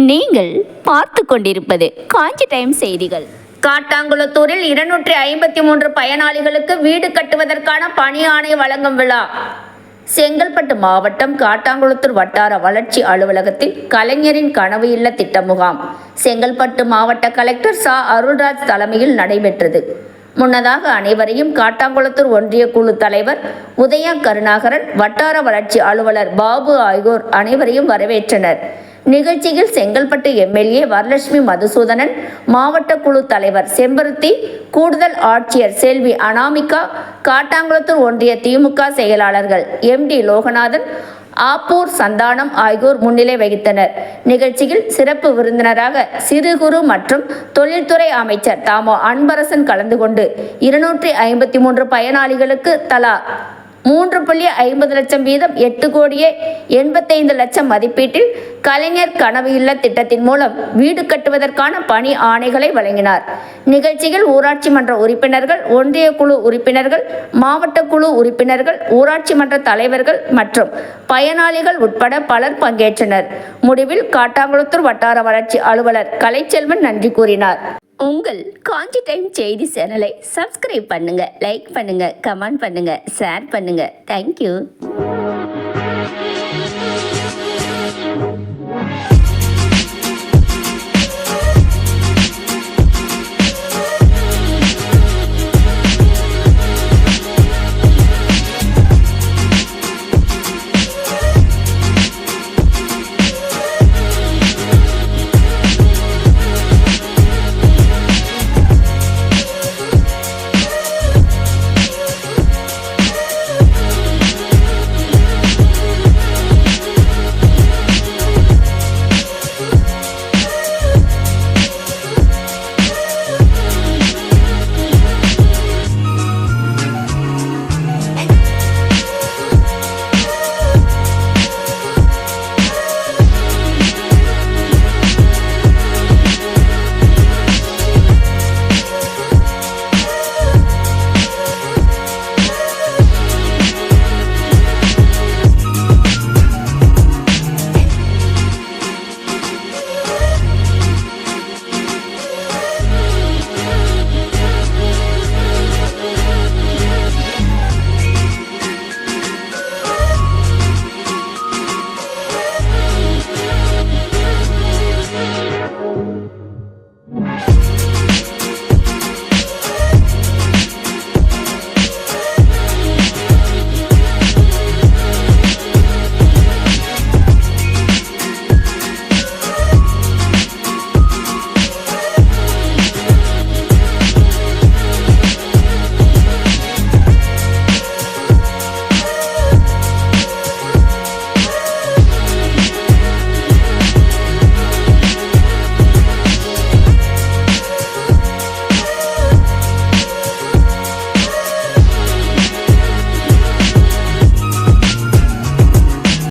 நீங்கள் பார்த்து கொண்டிருப்பது காஞ்சி டைம் செய்திகள். காட்டாங்குளத்தூரில் 253 பயனாளிகளுக்கு வீடு கட்டுவதற்கான பணி ஆணை வழங்கும் விழா. செங்கல்பட்டு மாவட்டம் காட்டாங்குளத்தூர் வட்டார வளர்ச்சி அலுவலகத்தில் கலைஞரின் கனவு இல்ல திட்ட முகாம் செங்கல்பட்டு மாவட்ட கலெக்டர் ச. அருள்ராஜ் தலைமையில் நடைபெற்றது. முன்னதாக அனைவரையும் காட்டாங்குளத்தூர் ஒன்றிய குழு தலைவர் உதயா கருணாகரன், வட்டார வளர்ச்சி அலுவலர் பாபு ஆகியோர் அனைவரையும் வரவேற்றனர். நிகழ்ச்சியில் செங்கல்பட்டு எம்எல்ஏ வரலட்சுமி மதுசூதனன், மாவட்ட குழு தலைவர் செம்பருத்தி, கூடுதல் ஆட்சியர் செல்வி அனாமிகா, காட்டாங்குளத்தூர் ஒன்றிய திமுக செயலாளர்கள் எம்.டி. லோகநாதன், ஆப்பூர் சந்தானம் ஆகியோர் முன்னிலை வகித்தனர். நிகழ்ச்சியில் சிறப்பு விருந்தினராக சிறு குறு மற்றும் தொழில்துறை அமைச்சர் தாமோ அன்பரசன் கலந்து கொண்டு 253 பயனாளிகளுக்கு தலா 3.50 லட்சம் வீதம் 8,85,00,000 மதிப்பீட்டில் கலைஞர் கனவு இல்ல திட்டத்தின் மூலம் வீடு கட்டுவதற்கான பணி ஆணைகளை வழங்கினார். நிகழ்ச்சியில் ஊராட்சி மன்ற உறுப்பினர்கள், ஒன்றிய குழு உறுப்பினர்கள், மாவட்ட குழு உறுப்பினர்கள், ஊராட்சி மன்ற தலைவர்கள் மற்றும் பயனாளிகள் உட்பட பலர் பங்கேற்றனர். முடிவில் காட்டாங்குளத்தூர் வட்டார வளர்ச்சி அலுவலர் கலைச்செல்வன் நன்றி கூறினார். உங்கள் காஞ்சி டைம் செய்தி சேனலை சப்ஸ்கிரைப் பண்ணுங்க, லைக் பண்ணுங்க, கமெண்ட் பண்ணுங்க, ஷேர் பண்ணுங்க. தேங்க்யூ.